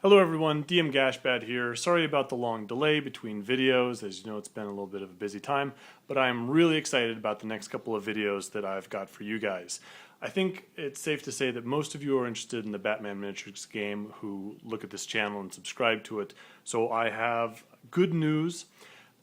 Hello everyone, Gashbad here. Sorry about the long delay between videos. As you know, it's been a little bit of a busy time, but I'm really excited about the next couple of videos that I've got for you guys. I think it's safe to say that most of you are interested in the Batman Miniatures game who look at this channel and subscribe to it. So I have good news.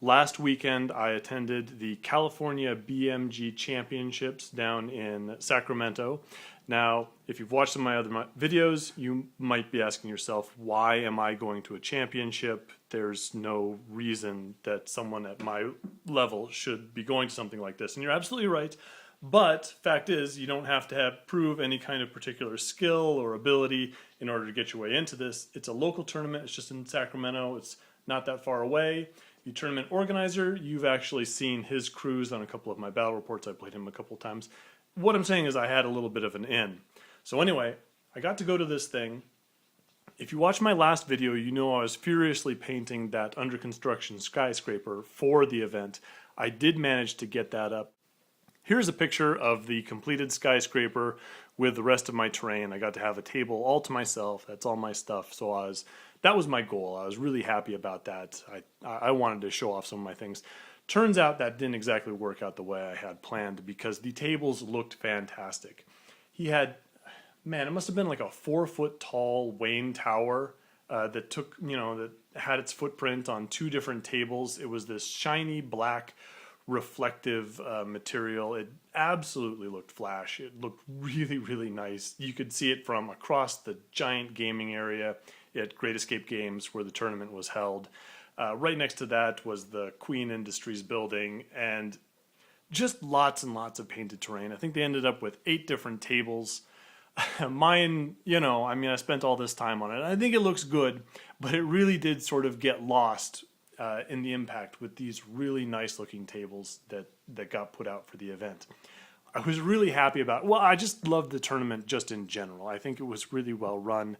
Last weekend I attended the California BMG Championships down in Sacramento. Now, if you've watched some of my other videos, you might be asking yourself, why am I going to a championship? There's no reason that someone at my level should be going to something like this. And you're absolutely right. But fact is, you don't have to prove any kind of particular skill or ability in order to get your way into this. It's a local tournament. It's just in Sacramento. It's not that far away. The tournament organizer, you've actually seen his crews on a couple of my battle reports. I played him a couple of times. What I'm saying is I had a little bit of an in. So anyway, I got to go to this thing. If you watched my last video, you know I was furiously painting that under construction skyscraper for the event. I did manage to get that up. Here's a picture of the completed skyscraper with the rest of my terrain. I got to have a table all to myself. That's all my stuff. So that was my goal. I was really happy about that. I wanted to show off some of my things. Turns out that didn't exactly work out the way I had planned because the tables looked fantastic. He had, man, it must have been like a 4-foot tall Wayne tower that took, that had its footprint on 2 different tables. It was this shiny black reflective material. It absolutely looked flash. It looked really, really nice. You could see it from across the giant gaming area at Great Escape Games where the tournament was held. Right next to that was the Queen Industries building and just lots and lots of painted terrain. I think they ended up with 8 different tables. Mine, I spent all this time on it. I think it looks good, but it really did sort of get lost in the impact with these really nice looking tables that got put out for the event. I was really happy about it. Well, I just loved the tournament just in general. I think it was really well run.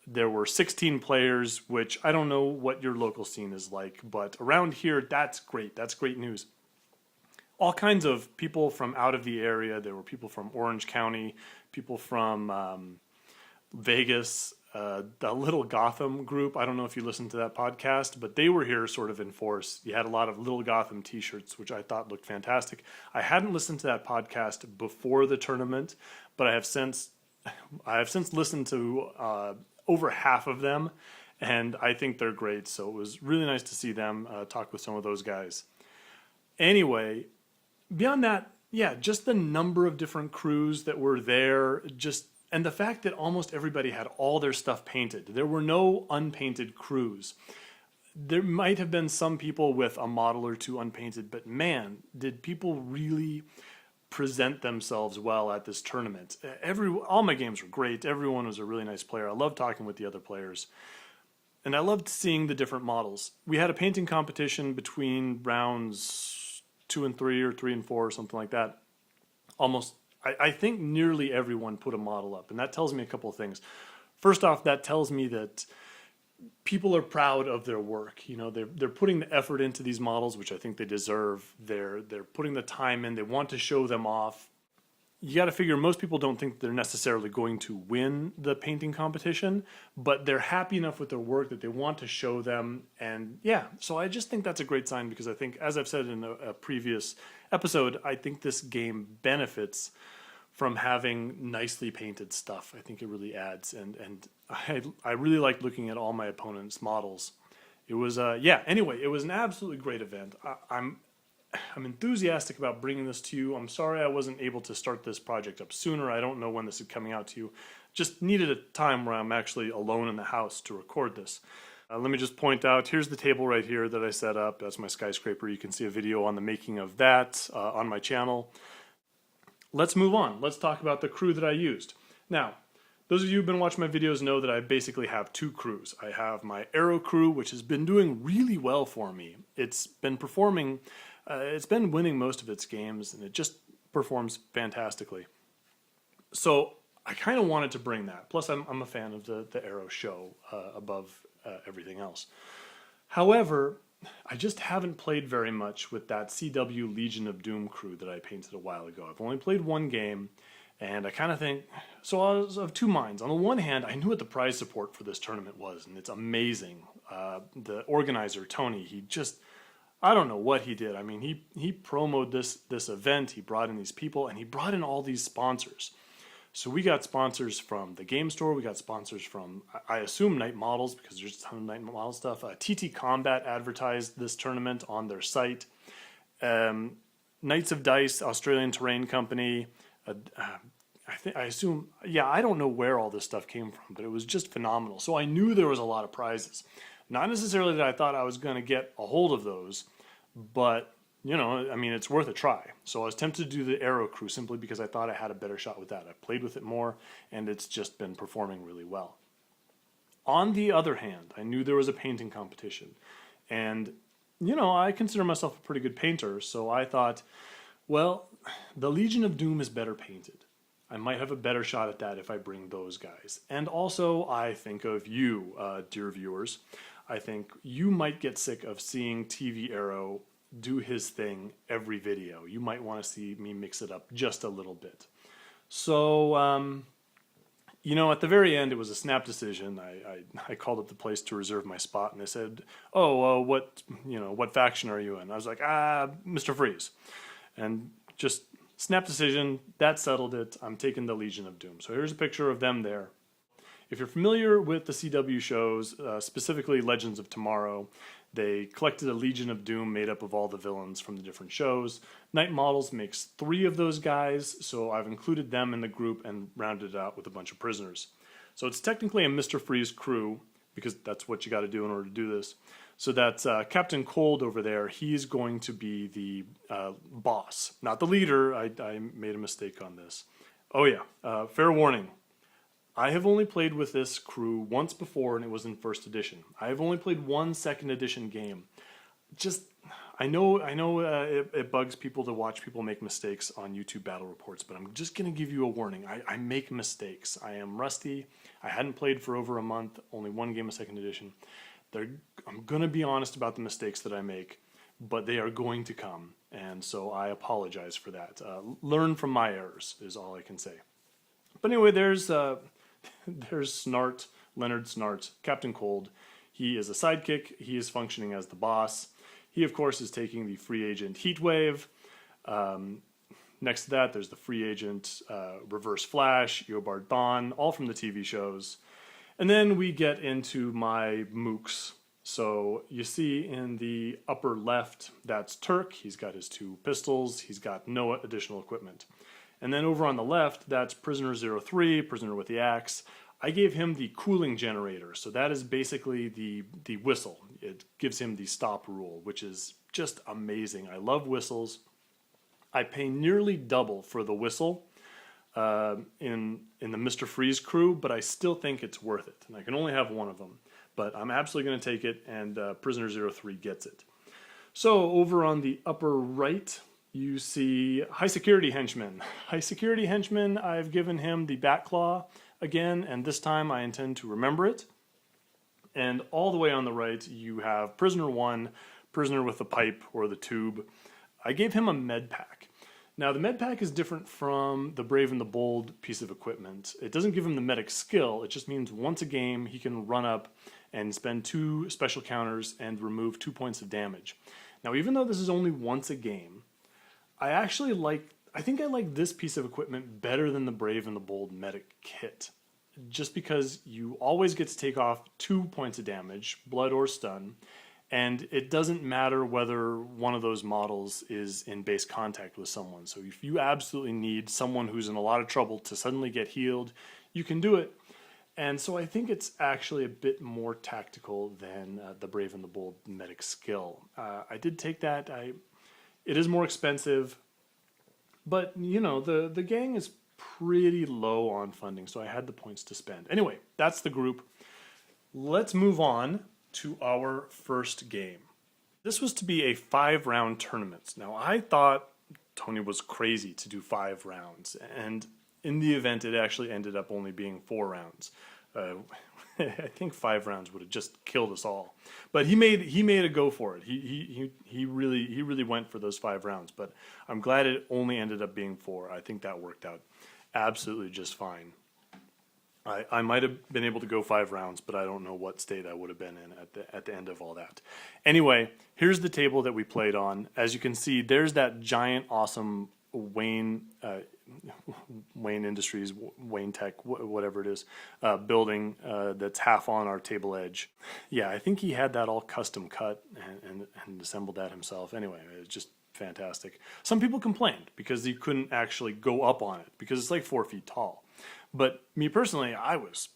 There were 16 players, which I don't know what your local scene is like, but around here, that's great. That's great news. All kinds of people from out of the area. There were people from Orange County, people from Vegas, the Little Gotham group. I don't know if you listened to that podcast, but they were here sort of in force. You had a lot of Little Gotham t-shirts, which I thought looked fantastic. I hadn't listened to that podcast before the tournament, but I have since listened to over half of them, and I think they're great. So it was really nice to see them talk with some of those guys. Anyway, beyond that, yeah, just the number of different crews that were there, and the fact that almost everybody had all their stuff painted. There were no unpainted crews. There might have been some people with a model or 2 unpainted, but man, did people really present themselves well at this tournament. All my games were great. Everyone was a really nice player. I loved talking with the other players. And I loved seeing the different models. We had a painting competition between rounds 2 and 3 or 3 and 4 or something like that. I think nearly everyone put a model up, and that tells me a couple of things. First off, that tells me that people are proud of their work. They're putting the effort into these models, which I think they deserve. They're putting the time in. They want to show them off. You got to figure most people don't think they're necessarily going to win the painting competition, but they're happy enough with their work that they want to show them. And yeah, so I just think that's a great sign because I think, as I've said in a previous episode, I think this game benefits from having nicely painted stuff. I think it really adds, and I really liked looking at all my opponents' models. It was anyway, it was an absolutely great event. I'm enthusiastic about bringing this to you. I'm sorry I wasn't able to start this project up sooner. I don't know when this is coming out to you. Just needed a time where I'm actually alone in the house to record this. Let me just point out, here's the table right here that I set up. That's my skyscraper. You can see a video on the making of that on my channel. Let's move on. Let's talk about the crew that I used. Now, those of you who've been watching my videos know that I basically have 2 crews. I have my Arrow crew, which has been doing really well for me. It's been performing, it's been winning most of its games, and it just performs fantastically. So I kind of wanted to bring that. Plus, I'm a fan of the Arrow show above everything else. However, I just haven't played very much with that CW Legion of Doom crew that I painted a while ago. I've only played 1 game, And I kind of think, so I was of two minds. On the one hand, I knew what the prize support for this tournament was, and it's amazing. The organizer, Tony, he just, I don't know what he did. I mean, he promoted this event, he brought in these people, and he brought in all these sponsors. So we got sponsors from the game store, we got sponsors from, I assume, Night Models, because there's a ton of Night Model stuff. TT Combat advertised this tournament on their site. Knights of Dice, Australian Terrain Company, I assume, yeah, I don't know where all this stuff came from, but it was just phenomenal. So I knew there was a lot of prizes. Not necessarily that I thought I was going to get a hold of those, but, you know, I mean, it's worth a try. So I was tempted to do the Aero Crew simply because I thought I had a better shot with that. I played with it more, and it's just been performing really well. On the other hand, I knew there was a painting competition, and, you know, I consider myself a pretty good painter, so I thought, well, the Legion of Doom is better painted. I might have a better shot at that if I bring those guys. And also, I think of you, dear viewers. I think you might get sick of seeing TV Arrow do his thing every video. You might want to see me mix it up just a little bit. So, you know, at the very end, it was a snap decision. I called up the place to reserve my spot, and they said, "Oh, what faction are you in?" I was like, Mr. Freeze. And just snap decision, that settled it. I'm taking the Legion of Doom. So here's a picture of them there. If you're familiar with the CW shows, specifically Legends of Tomorrow, they collected a Legion of Doom made up of all the villains from the different shows. Night Models makes 3 of those guys, so I've included them in the group and rounded it out with a bunch of prisoners. So it's technically a Mr. Freeze crew, because that's what you got to do in order to do this. So that's Captain Cold over there. He's going to be the boss, not the leader. I made a mistake on this. Oh yeah, fair warning. I have only played with this crew once before, and it was in first edition. I have only played one second edition game. Just, I know it bugs people to watch people make mistakes on YouTube battle reports, but I'm just going to give you a warning. I make mistakes. I am rusty. I hadn't played for over a month, only one game of second edition. I'm going to be honest about the mistakes that I make, but they are going to come, and so I apologize for that. Learn from my errors is all I can say. But anyway, there's Snart, Leonard Snart, Captain Cold. He is a sidekick. He is functioning as the boss. He, of course, is taking the free agent Heatwave. Next to that, there's the free agent Reverse Flash, Eobard Thawne, all from the TV shows. And then we get into my mooks. So you see in the upper left, that's Turk. He's got his 2 pistols. He's got no additional equipment. And then over on the left, that's Prisoner 03, Prisoner with the Axe. I gave him the cooling generator. So that is basically the whistle. It gives him the stop rule, which is just amazing. I love whistles. I pay nearly double for the whistle in the Mr. Freeze crew, but I still think it's worth it. And I can only have one of them. But I'm absolutely going to take it, and Prisoner 03 gets it. So over on the upper right, you see High Security Henchman. High Security Henchman, I've given him the Bat Claw again, and this time I intend to remember it. And all the way on the right, you have Prisoner 1, Prisoner with the Pipe or the Tube. I gave him a med pack. Now, the med pack is different from the Brave and the Bold piece of equipment. It doesn't give him the medic skill. It just means once a game, he can run up and spend 2 special counters and remove 2 points of damage. Now, even though this is only once a game, I think I like this piece of equipment better than the Brave and the Bold medic kit. Just because you always get to take off 2 points of damage, blood or stun, and it doesn't matter whether one of those models is in base contact with someone. So if you absolutely need someone who's in a lot of trouble to suddenly get healed, you can do it. And so I think it's actually a bit more tactical than the Brave and the Bold medic skill. I did take that. It is more expensive, but you know, the gang is pretty low on funding, so I had the points to spend. Anyway, that's the group. Let's move on to our first game. This was to be a 5-round tournament. Now, I thought Tony was crazy to do 5 rounds, and in the event, it actually ended up only being 4 rounds. I think 5 rounds would have just killed us all. But he made a go for it. He really went for those 5 rounds. But I'm glad it only ended up being 4. I think that worked out absolutely just fine. I might have been able to go 5 rounds, but I don't know what state I would have been in at the end of all that. Anyway, here's the table that we played on. As you can see, there's that giant, awesome Wayne Industries, Wayne Tech, whatever it is, building that's half on our table edge. Yeah, I think he had that all custom cut and assembled that himself. Anyway, it's just fantastic. Some people complained because you couldn't actually go up on it because it's like 4 feet tall. But me personally, I was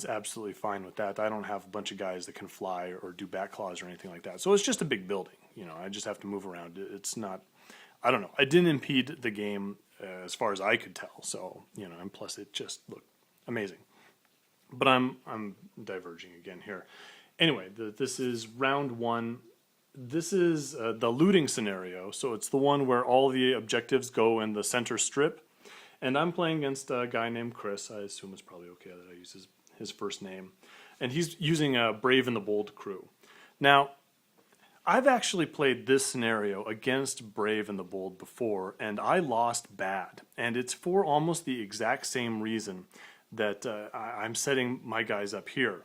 absolutely fine with that. I don't have a bunch of guys that can fly or do back claws or anything like that. So it's just a big building. You know, I just have to move around. It's not, I don't know. I didn't impede the game as far as I could tell. So, you know, and plus it just looked amazing. But I'm diverging again here. Anyway, this is round 1. This is the looting scenario. So it's the one where all the objectives go in the center strip. And I'm playing against a guy named Chris. I assume it's probably okay that I use his first name. And he's using a Brave and the Bold crew. Now, I've actually played this scenario against Brave and the Bold before, and I lost bad. And it's for almost the exact same reason that I'm setting my guys up here.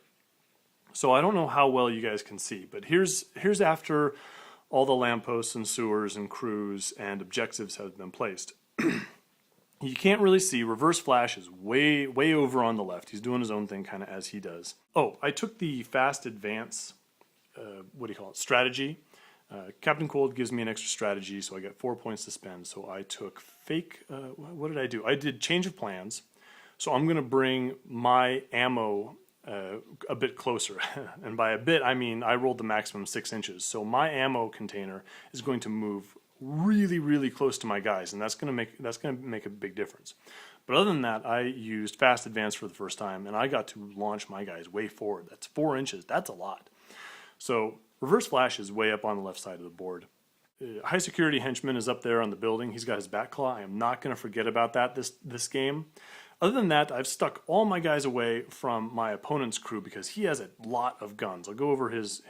So I don't know how well you guys can see, but here's after all the lampposts and sewers and crews and objectives have been placed. You can't really see. Reverse Flash is way over on the left. He's doing his own thing kind of as he does. Oh, I took the fast advance, strategy. Captain Cold gives me an extra strategy, so I get 4 points to spend. So I took fake, what did I do? I did change of plans. So I'm going to bring my ammo a bit closer. And by a bit, I mean I rolled the maximum 6 inches. So my ammo container is going to move really close to my guys, and that's gonna make a big difference. But other than that, I used fast advance for the first time, and I got to launch my guys way forward. That's 4 inches. That's a lot. So Reverse Flash is way up on the left side of the board. High Security Henchman is up there on the building. He's got his back claw. I am not going to forget about that this game. Other than that, I've stuck all my guys away from my opponent's crew because he has a lot of guns. I'll go over his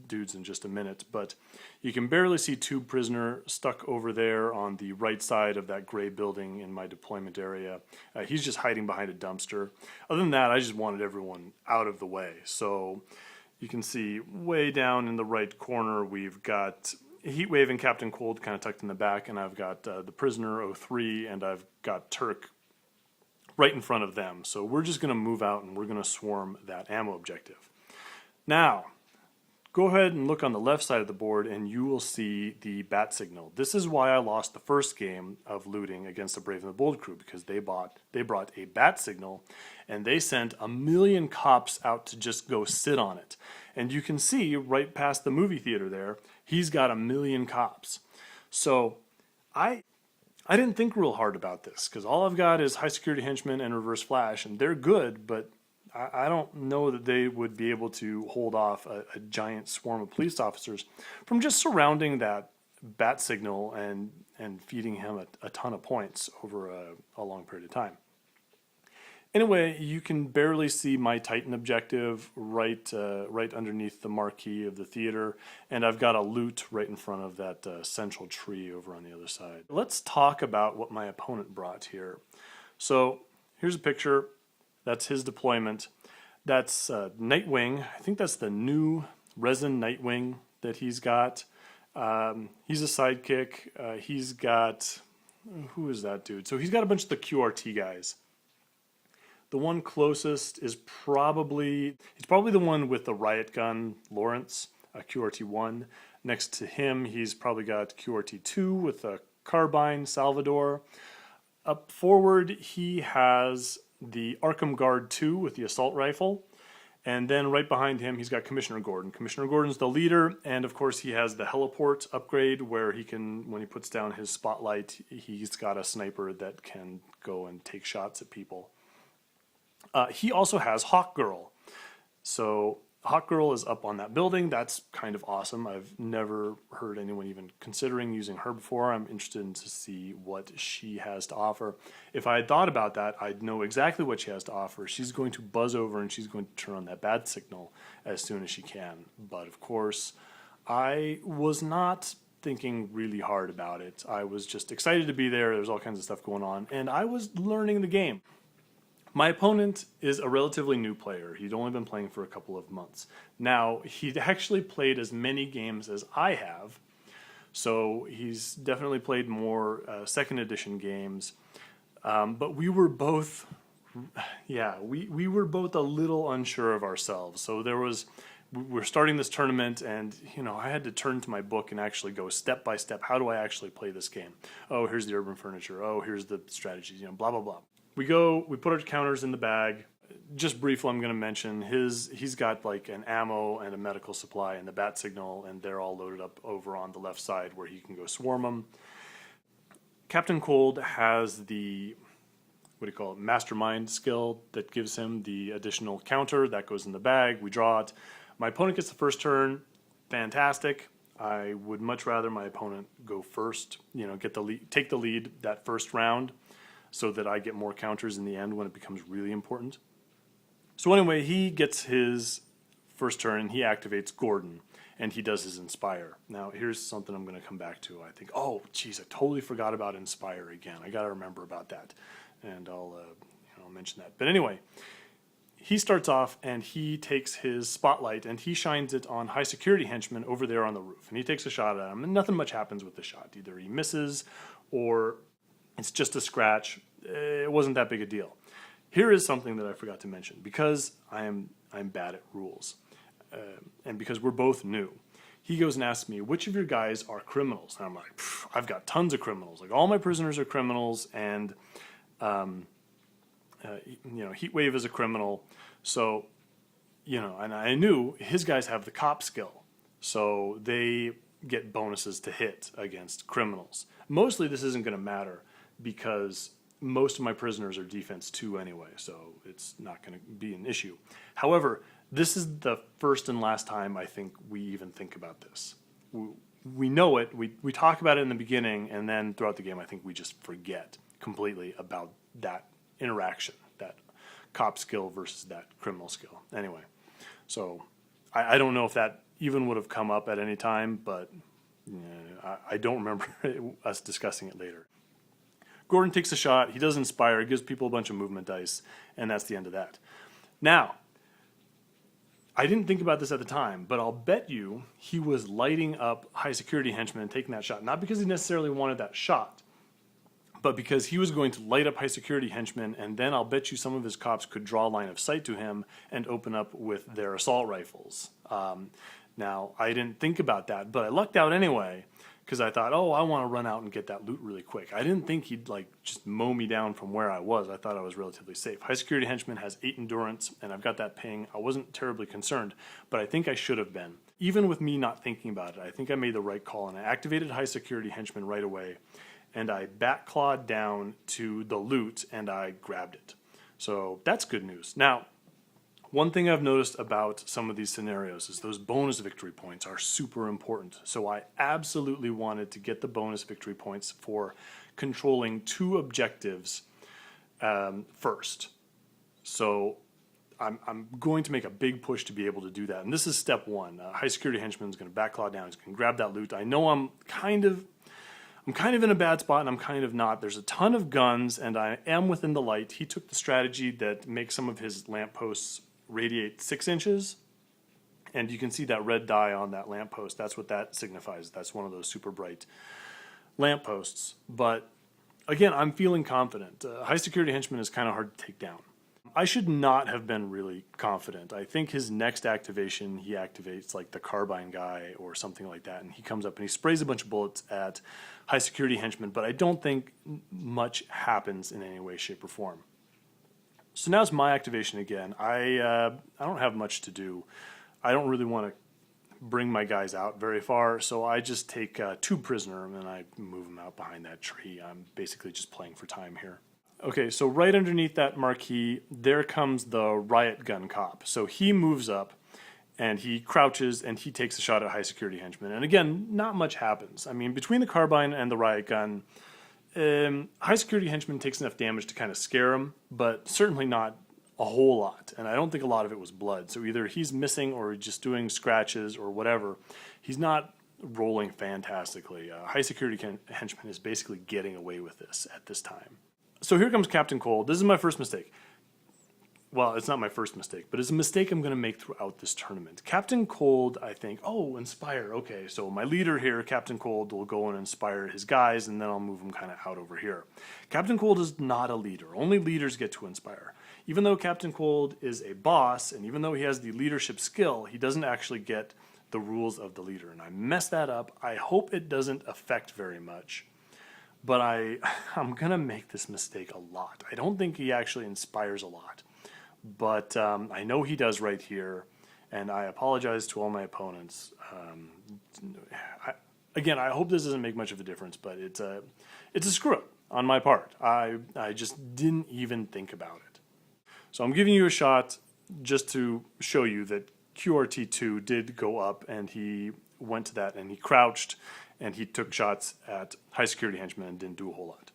dudes in just a minute, but you can barely see Tube Prisoner stuck over there on the right side of that gray building in my deployment area. He's just hiding behind a dumpster. Other than that, I just wanted everyone out of the way. So you can see way down in the right corner, we've got Heatwave and Captain Cold kind of tucked in the back, and I've got the Prisoner 03, and I've got Turk right in front of them. So we're just going to move out and we're going to swarm that ammo objective. Now, go ahead and look on the left side of the board and you will see the bat signal. This is why I lost the first game of looting against the Brave and the Bold crew, because they brought a bat signal and they sent 1 million cops out to just go sit on it. And you can see right past the movie theater there, he's got 1 million cops. So I didn't think real hard about this because all I've got is High Security Henchmen and Reverse Flash, and they're good, but I don't know that they would be able to hold off a giant swarm of police officers from just surrounding that bat signal and feeding him a ton of points over a long period of time. Anyway, you can barely see my Titan objective right underneath the marquee of the theater, and I've got a loot right in front of that central tree over on the other side. Let's talk about what my opponent brought here. So here's a picture. That's his deployment. That's Nightwing. I think that's the new resin Nightwing that he's got. He's a sidekick. He's got, who is that dude? So he's got a bunch of the QRT guys. The one closest is probably the one with the riot gun, Lawrence, QRT-1. Next to him, he's probably got QRT-2 with a carbine, Salvador. Up forward, he has the Arkham Guard 2 with the assault rifle. And then right behind him, he's got Commissioner Gordon. Commissioner Gordon's the leader, and of course he has the heliport upgrade where he can, when he puts down his spotlight, he's got a sniper that can go and take shots at people. He also has Hawk Girl. So Hawk Girl is up on that building. That's kind of awesome. I've never heard anyone even considering using her before. I'm interested to see what she has to offer. If I had thought about that, I'd know exactly what she has to offer. She's going to buzz over and she's going to turn on that bat signal as soon as she can. But of course, I was not thinking really hard about it. I was just excited to be there. There's all kinds of stuff going on, and I was learning the game. My opponent is a relatively new player. He'd only been playing for a couple of months. Now, he'd actually played as many games as I have, so he's definitely played more second edition games. But we were both, we were both a little unsure of ourselves. So we're starting this tournament, and I had to turn to my book and actually go step by step. How do I actually play this game? Oh, here's the urban furniture. Oh, here's the strategies. Blah blah blah. We put our counters in the bag. Just briefly, I'm going to mention he's got like an ammo and a medical supply and the bat signal, and they're all loaded up over on the left side where he can go swarm them. Captain Cold has the mastermind skill that gives him the additional counter that goes in the bag. We draw it. My opponent gets the first turn. Fantastic. I would much rather my opponent go first, get the lead, take the lead that first round, so that I get more counters in the end when it becomes really important. So anyway, he gets his first turn and he activates Gordon and he does his Inspire. Now here's something I'm going to come back to. I think, oh geez, I totally forgot about Inspire again. I got to remember about that, and I'll mention that. But anyway, he starts off and he takes his spotlight and he shines it on high security henchman over there on the roof, and he takes a shot at him, and nothing much happens with the shot. Either he misses or it's just a scratch. It wasn't that big a deal. Here is something that I forgot to mention, because I'm bad at rules, and because we're both new. He goes and asks me, which of your guys are criminals? And I'm like, I've got tons of criminals. Like, all my prisoners are criminals, and Heatwave is a criminal. So, and I knew his guys have the cop skill, so they get bonuses to hit against criminals. Mostly this isn't going to matter, because most of my prisoners are defense 2 anyway, so it's not going to be an issue. However, this is the first and last time I think we even think about this. We know it, we talk about it in the beginning, and then throughout the game I think we just forget completely about that interaction, that cop skill versus that criminal skill. Anyway, so I don't know if that even would have come up at any time, but I don't remember us discussing it later. Gordon takes a shot, he does Inspire, he gives people a bunch of movement dice, and that's the end of that. Now, I didn't think about this at the time, but I'll bet you he was lighting up high security henchmen and taking that shot, not because he necessarily wanted that shot, but because he was going to light up high security henchmen, and then I'll bet you some of his cops could draw line of sight to him and open up with their assault rifles. Now, I didn't think about that, but I lucked out anyway, because I thought, oh, I want to run out and get that loot really quick. I didn't think he'd just mow me down from where I was. I thought I was relatively safe. High security henchman has 8 endurance, and I've got that ping. I wasn't terribly concerned, but I think I should have been. Even with me not thinking about it, I think I made the right call, and I activated high security henchman right away, and I bat-clawed down to the loot, and I grabbed it. So that's good news. Now, one thing I've noticed about some of these scenarios is those bonus victory points are super important. So I absolutely wanted to get the bonus victory points for controlling 2 objectives first. So I'm going to make a big push to be able to do that. And this is step 1. High security henchman is going to backclaw down. He's going to grab that loot. I know I'm kind of in a bad spot, and I'm kind of not. There's a ton of guns, and I am within the light. He took the strategy that makes some of his lampposts radiate 6 inches, and you can see that red dye on that lamppost. That's what that signifies. That's one of those super bright lampposts. But again, I'm feeling confident. High security henchman is kind of hard to take down. I should not have been really confident. I think his next activation, he activates like the carbine guy or something like that, and he comes up and he sprays a bunch of bullets at high security henchman, but I don't think much happens in any way, shape, or form. So now it's my activation again. I don't have much to do. I don't really want to bring my guys out very far, so I just take 2 prisoner and then I move them out behind that tree. I'm basically just playing for time here. Okay, so right underneath that marquee, there comes the riot gun cop. So he moves up, and he crouches and he takes a shot at high security henchman. And again, not much happens. I mean, between the carbine and the riot gun, high security henchman takes enough damage to kind of scare him, but certainly not a whole lot. And I don't think a lot of it was blood. So either he's missing or just doing scratches or whatever. He's not rolling fantastically. High security henchman is basically getting away with this at this time. So here comes Captain Cold. This is my first mistake. Well, it's not my first mistake, but it's a mistake I'm going to make throughout this tournament. Captain Cold, I think, oh, inspire. Okay, so my leader here, Captain Cold, will go and inspire his guys, and then I'll move them kind of out over here. Captain Cold is not a leader. Only leaders get to inspire. Even though Captain Cold is a boss, and even though he has the leadership skill, he doesn't actually get the rules of the leader. And I messed that up. I hope it doesn't affect very much. But I'm going to make this mistake a lot. I don't think he actually inspires a lot. But I know he does right here, and I apologize to all my opponents. Again, I hope this doesn't make much of a difference, but it's a screw-up on my part. I just didn't even think about it. So I'm giving you a shot just to show you that QRT2 did go up, and he went to that, and he crouched, and he took shots at high security henchmen and didn't do a whole lot.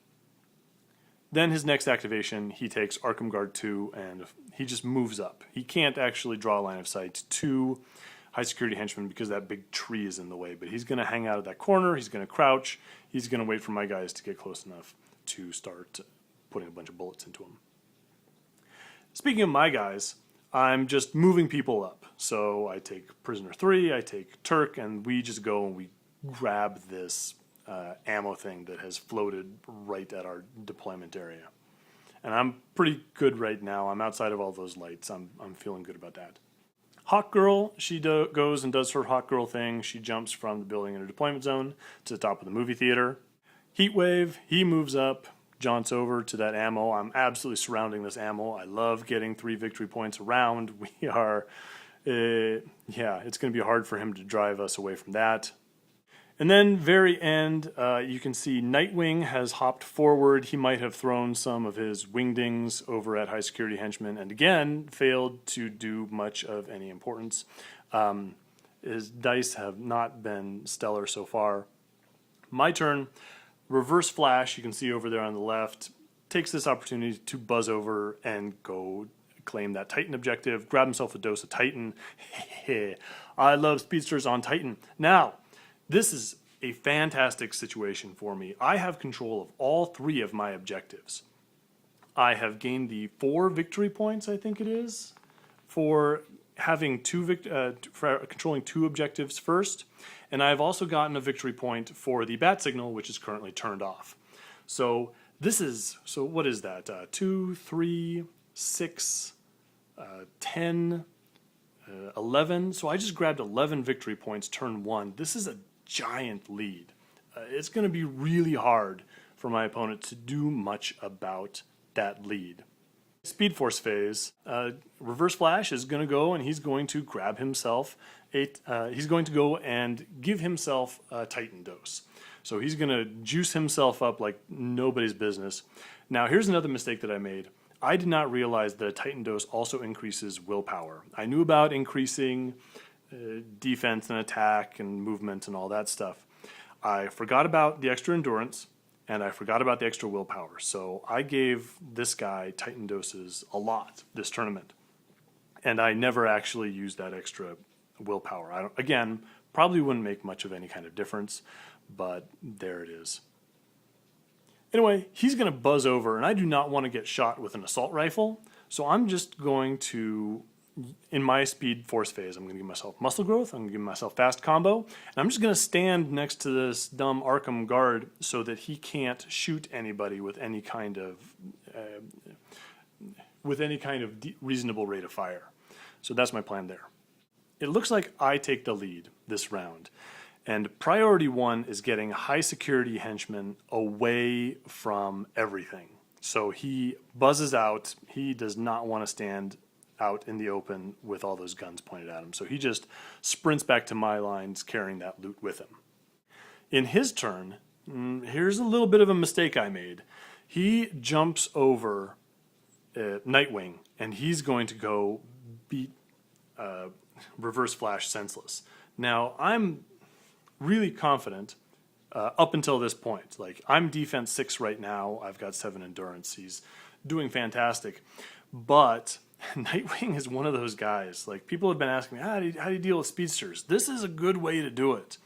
Then his next activation, he takes Arkham Guard 2, and he just moves up. He can't actually draw a line of sight to high security henchmen because that big tree is in the way. But he's going to hang out at that corner. He's going to crouch. He's going to wait for my guys to get close enough to start putting a bunch of bullets into him. Speaking of my guys, I'm just moving people up. So I take Prisoner 3, I take Turk, and we just go and we grab this ammo thing that has floated right at our deployment area. And I'm pretty good right now. I'm outside of all those lights. I'm feeling good about that. Hawk Girl, she goes and does her Hawk Girl thing. She jumps from the building in a deployment zone to the top of the movie theater. Heatwave, he moves up, jaunts over to that ammo. I'm absolutely surrounding this ammo. I love getting 3 victory points around. We are, yeah, it's going to be hard for him to drive us away from that. And then very end, you can see Nightwing has hopped forward. He might have thrown some of his wingdings over at high security henchmen and again failed to do much of any importance. His dice have not been stellar so far. My turn. Reverse Flash, you can see over there on the left, takes this opportunity to buzz over and go claim that Titan objective, grab himself a dose of Titan. I love speedsters on Titan. Now, this is a fantastic situation for me. I have control of all 3 of my objectives. I have gained the 4 victory points, I think it is, for having for controlling 2 objectives first, and I've also gotten a victory point for the bat signal, which is currently turned off. So this is, so what is that? 2, 3, 6, 10, 11. So I just grabbed 11 victory points turn 1. This is a giant lead. It's going to be really hard for my opponent to do much about that lead. Speed Force phase, Reverse Flash is going to go and he's going to grab himself he's going to go and give himself a Titan dose. So he's going to juice himself up like nobody's business. Now here's another mistake that I made. I did not realize that a Titan dose also increases willpower. I knew about increasing defense and attack and movement and all that stuff. I forgot about the extra endurance and I forgot about the extra willpower. So I gave this guy Titan doses a lot this tournament. And I never actually used that extra willpower. Again, probably wouldn't make much of any kind of difference, but there it is. Anyway, he's going to buzz over, and I do not want to get shot with an assault rifle, so I'm just going to, in my Speed Force phase, I'm going to give myself muscle growth, I'm going to give myself fast combo, and I'm just going to stand next to this dumb Arkham guard so that he can't shoot anybody with any kind of reasonable rate of fire. So that's my plan there. It looks like I take the lead this round. And priority 1 is getting high security henchmen away from everything. So he buzzes out. He does not want to stand out in the open with all those guns pointed at him. So he just sprints back to my lines carrying that loot with him. In his turn, here's a little bit of a mistake I made. He jumps over Nightwing and he's going to go beat reverse flash senseless. Now, I'm really confident up until this point. Like, I'm defense 6 right now. I've got 7 endurance. He's doing fantastic. But Nightwing is one of those guys. Like, people have been asking me, how do you deal with speedsters? This is a good way to do it.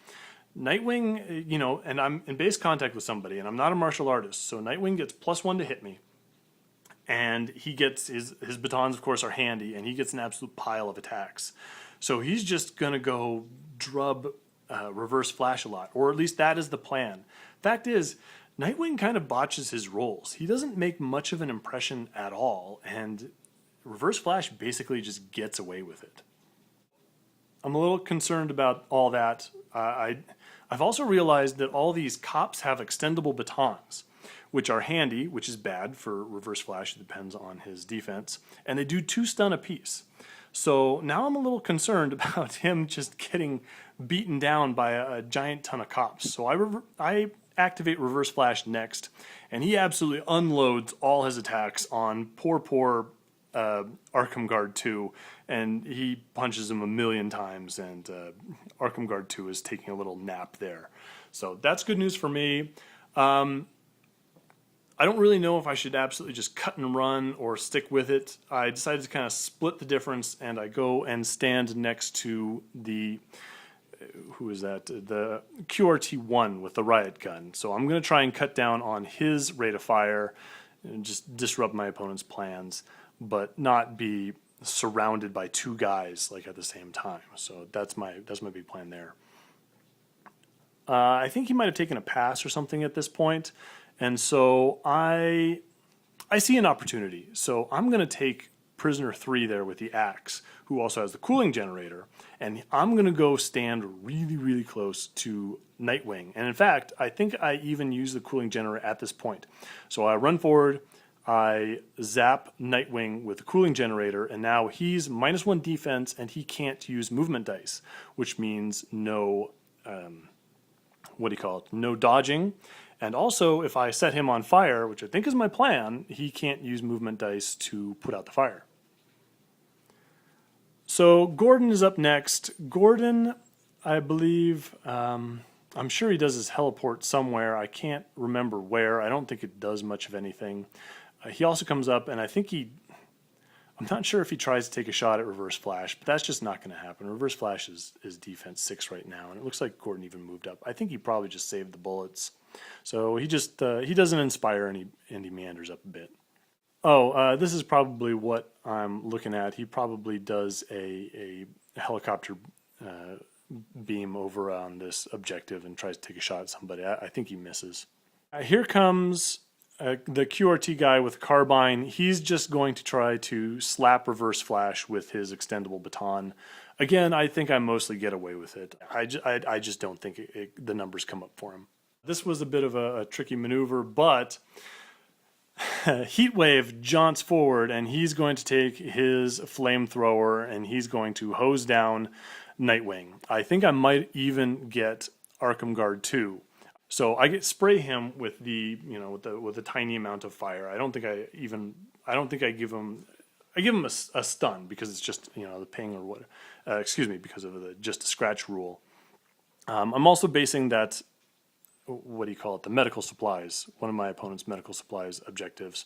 Nightwing, you know, and I'm in base contact with somebody, and I'm not a martial artist, so Nightwing gets +1 to hit me. And he gets, his batons, of course, are handy, and he gets an absolute pile of attacks. So he's just going to go drub reverse flash a lot, or at least that is the plan. Fact is, Nightwing kind of botches his rolls. He doesn't make much of an impression at all, and reverse flash basically just gets away with it. I'm a little concerned about all that. I've also realized that all these cops have extendable batons, which are handy, which is bad for reverse flash. It depends on his defense. And they do 2 stun apiece. So now I'm a little concerned about him just getting beaten down by a giant ton of cops. So I activate reverse flash next, and he absolutely unloads all his attacks on poor Arkham Guard 2, and he punches him a million times, and Arkham Guard 2 is taking a little nap there. So that's good news for me. I don't really know if I should absolutely just cut and run or stick with it. I decided to kind of split the difference, and I go and stand next to the, who is that? The QRT-1 with the riot gun. So I'm going to try and cut down on his rate of fire and just disrupt my opponent's plans, but not be surrounded by 2 guys like at the same time. So that's my big plan there. I think he might have taken a pass or something at this point. And so I see an opportunity. So I'm going to take prisoner 3 there with the axe, who also has the cooling generator, and I'm going to go stand really, really close to Nightwing. And in fact, I think I even use the cooling generator at this point. So I run forward, I zap Nightwing with the cooling generator, and now he's -1 defense, and he can't use movement dice, which means no, no dodging. And also, if I set him on fire, which I think is my plan, he can't use movement dice to put out the fire. So Gordon is up next. Gordon, I believe, I'm sure he does his heliport somewhere. I can't remember where. I don't think it does much of anything. He also comes up, and I think I'm not sure if he tries to take a shot at reverse flash, but that's just not going to happen. Reverse flash is defense 6 right now, and it looks like Gordon even moved up. I think he probably just saved the bullets. So he just, he doesn't inspire, and he meanders up a bit. Oh, this is probably what I'm looking at. He probably does a helicopter beam over on this objective and tries to take a shot at somebody. I think he misses. Here comes the QRT guy with carbine. He's just going to try to slap reverse flash with his extendable baton. Again, I think I mostly get away with it. I just don't think the numbers come up for him. This was a bit of a tricky maneuver, but Heatwave jaunts forward, and he's going to take his flamethrower, and he's going to hose down Nightwing. I think I might even get Arkham Guard 2. So I spray him with the, with a tiny amount of fire. I don't think I give him a stun, because it's just, the ping or what, because of just a scratch rule. I'm also basing that, the medical supplies, one of my opponent's medical supplies objectives.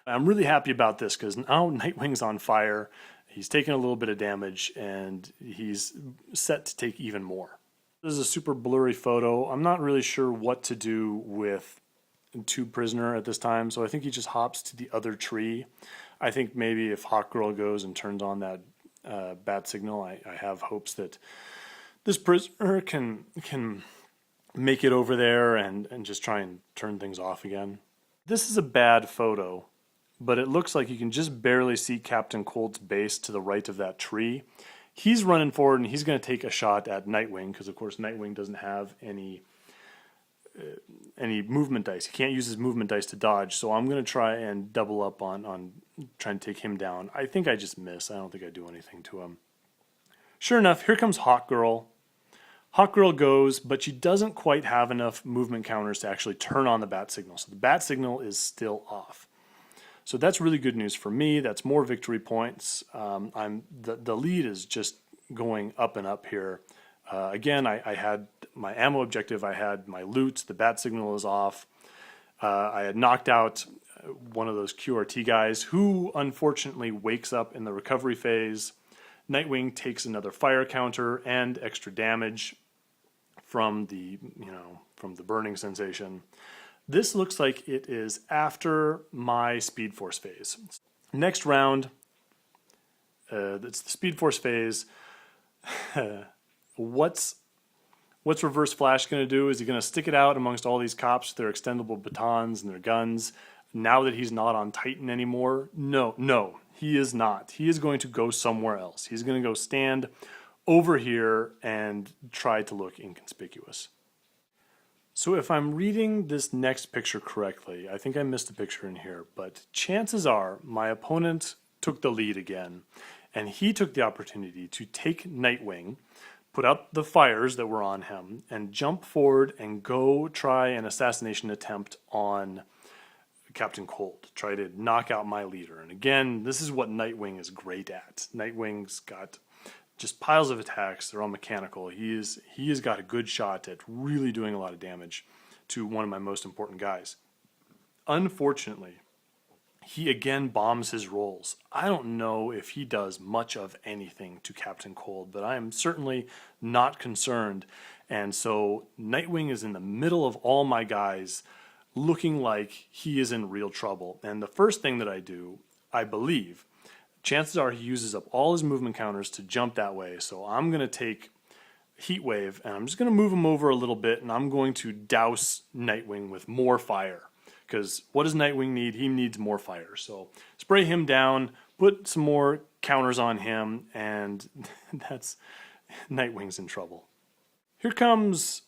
I'm really happy about this, because now Nightwing's on fire. He's taking a little bit of damage, and he's set to take even more. This is a super blurry photo. I'm not really sure what to do with 2 prisoner at this time, so I think he just hops to the other tree. I think maybe if Hawkgirl goes and turns on that bat signal, I have hopes that this prisoner can make it over there and just try and turn things off again. This is a bad photo, but it looks like you can just barely see Captain Cold's base to the right of that tree. He's running forward, and he's going to take a shot at Nightwing, because of course Nightwing doesn't have any movement dice. He can't use his movement dice to dodge, so I'm going to try and double up on trying to take him down. I think I just miss. I don't think I do anything to him. Sure enough, here comes Hawkgirl. Hawkgirl goes, but she doesn't quite have enough movement counters to actually turn on the bat signal. So the bat signal is still off. So that's really good news for me. That's more victory points. The lead is just going up and up here. Again, I had my ammo objective, I had my loot, the bat signal is off. I had knocked out one of those QRT guys who unfortunately wakes up in the recovery phase. Nightwing takes another fire counter and extra damage from the, from the burning sensation. This looks like it is after my Speed Force phase. Next round, it's the Speed Force phase. What's Reverse Flash going to do? Is he going to stick it out amongst all these cops with their extendable batons and their guns now that he's not on Titan anymore? No, he is not. He is going to go somewhere else. He's going to go stand over here and try to look inconspicuous. So if I'm reading this next picture correctly, I think I missed a picture in here, but chances are my opponent took the lead again, and he took the opportunity to take Nightwing, put out the fires that were on him, and jump forward and go try an assassination attempt on Captain Cold, try to knock out my leader. And again, this is what Nightwing is great at. Nightwing's got just piles of attacks. They're all mechanical. He has got a good shot at really doing a lot of damage to one of my most important guys. Unfortunately, he again bombs his rolls. I don't know if he does much of anything to Captain Cold, but I am certainly not concerned. And so Nightwing is in the middle of all my guys, looking like he is in real trouble. And the first thing that I do, I believe, chances are he uses up all his movement counters to jump that way. So I'm going to take Heat Wave and I'm just going to move him over a little bit, and I'm going to douse Nightwing with more fire. Because what does Nightwing need? He needs more fire. So spray him down, put some more counters on him, and that's Nightwing's in trouble. Here comes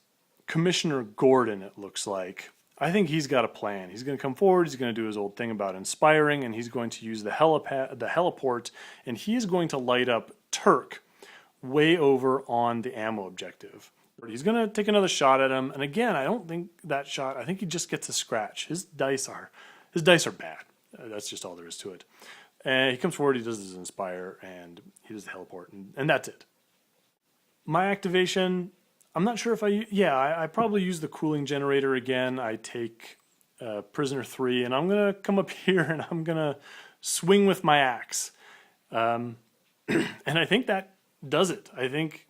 Commissioner Gordon, it looks like. I think he's got a plan. He's going to come forward, he's going to do his old thing about inspiring, and he's going to use the heliport, and he is going to light up Turk way over on the ammo objective. He's going to take another shot at him, and again, I don't think that shot, I think he just gets a scratch. His dice are bad. That's just all there is to it. And he comes forward, he does his inspire, and he does the heliport, and that's it. My activation, I'm not sure if I probably use the cooling generator again. I take Prisoner 3, and I'm going to come up here, and I'm going to swing with my axe. And I think that does it. I think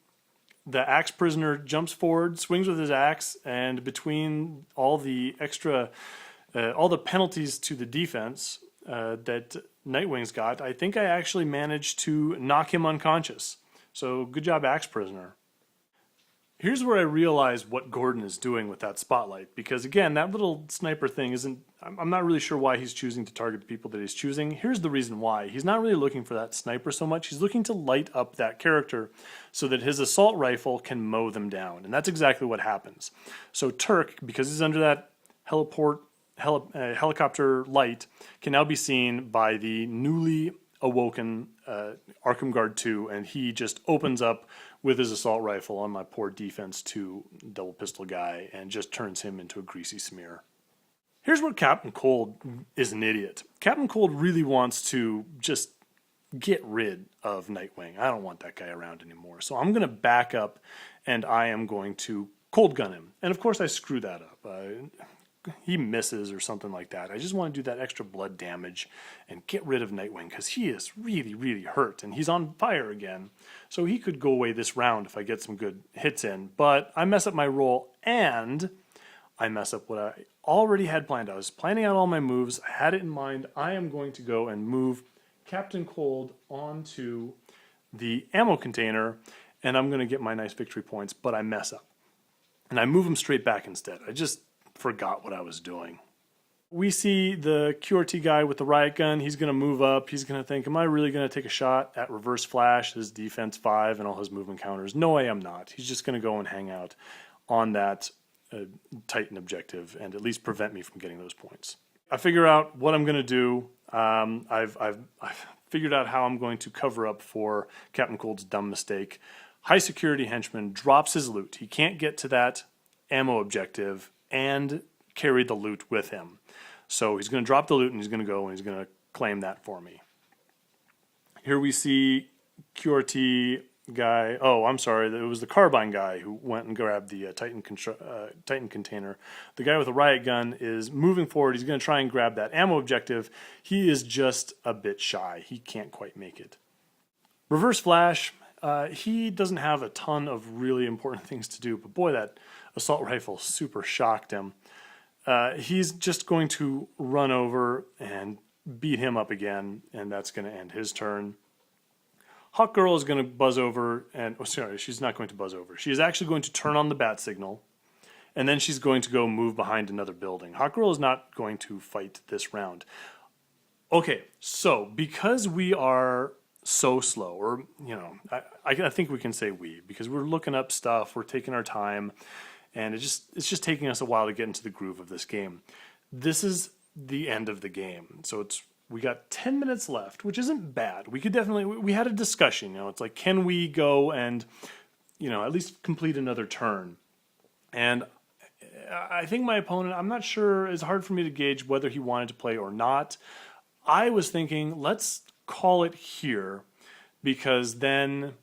the axe prisoner jumps forward, swings with his axe, and between all the extra, all the penalties to the defense that Nightwing's got, I think I actually managed to knock him unconscious. So good job, axe prisoner. Here's where I realize what Gordon is doing with that spotlight, because again, that little sniper thing I'm not really sure why he's choosing to target the people that he's choosing. Here's the reason why. He's not really looking for that sniper so much. He's looking to light up that character so that his assault rifle can mow them down. And that's exactly what happens. So Turk, because he's under that helicopter light, can now be seen by the newly awoken Arkham Guard 2, and he just opens up with his assault rifle on my poor defense 2 double pistol guy and just turns him into a greasy smear. Here's where Captain Cold is an idiot. Captain Cold really wants to just get rid of Nightwing. I don't want that guy around anymore. So I'm going to back up and I am going to cold gun him. And of course I screw that up. He misses or something like that. I just want to do that extra blood damage and get rid of Nightwing because he is really, really hurt and he's on fire again. So he could go away this round if I get some good hits in. But I mess up my roll and I mess up what I already had planned. I was planning out all my moves. I had it in mind. I am going to go and move Captain Cold onto the ammo container and I'm going to get my nice victory points, but I mess up. And I move him straight back instead. I just forgot what I was doing. We see the QRT guy with the riot gun. He's going to move up. He's going to think, am I really going to take a shot at Reverse Flash, his defense 5 and all his movement counters? No, I am not. He's just going to go and hang out on that Titan objective and at least prevent me from getting those points. I figure out what I'm going to do. I've figured out how I'm going to cover up for Captain Cold's dumb mistake. High security henchman drops his loot. He can't get to that ammo objective and carry the loot with him. So he's going to drop the loot and he's going to go and he's going to claim that for me. Here we see QRT guy. Oh, I'm sorry. It was the carbine guy who went and grabbed the Titan container. The guy with the riot gun is moving forward. He's going to try and grab that ammo objective. He is just a bit shy. He can't quite make it. Reverse Flash. He doesn't have a ton of really important things to do, but boy, that assault rifle super shocked him. He's just going to run over and beat him up again, and that's going to end his turn. Hawk Girl is going to buzz over, and sorry, she's not going to buzz over. She is actually going to turn on the bat signal, and then she's going to go move behind another building. Hawk Girl is not going to fight this round. Okay, so because we are so slow, or I think we can say we, because we're looking up stuff, we're taking our time, and it's just taking us a while to get into the groove of this game. This is the end of the game, so we got 10 minutes left, which isn't bad. We could definitely, we had a discussion, it's like, can we go and, at least complete another turn? And I think my opponent, I'm not sure, it's hard for me to gauge whether he wanted to play or not. I was thinking, let's call it here, because then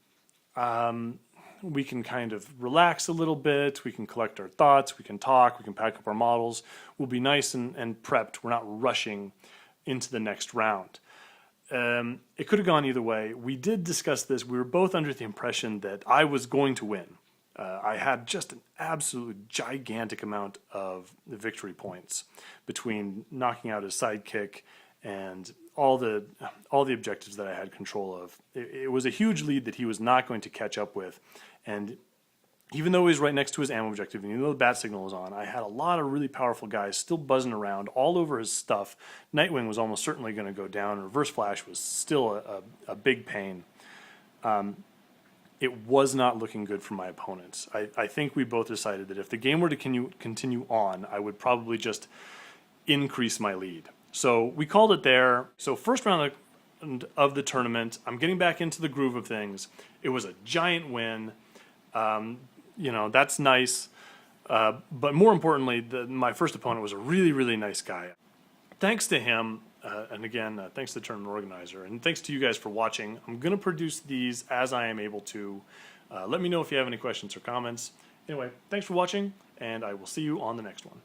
we can kind of relax a little bit, we can collect our thoughts, we can talk, we can pack up our models. We'll be nice and prepped. We're not rushing into the next round. It could have gone either way. We did discuss this. We were both under the impression that I was going to win. I had just an absolute gigantic amount of victory points between knocking out his sidekick and all the objectives that I had control of. It was a huge lead that he was not going to catch up with, and even though he was right next to his ammo objective, and even though the bat signal was on, I had a lot of really powerful guys still buzzing around all over his stuff. Nightwing was almost certainly going to go down. Reverse Flash was still a big pain. It was not looking good for my opponents. I think we both decided that if the game were to continue on, I would probably just increase my lead. So we called it there. So first round of the tournament, I'm getting back into the groove of things. It was a giant win. That's nice. But more importantly, my first opponent was a really, really nice guy. Thanks to him, and again, thanks to the tournament organizer, and thanks to you guys for watching. I'm going to produce these as I am able to. Let me know if you have any questions or comments. Anyway, thanks for watching, and I will see you on the next one.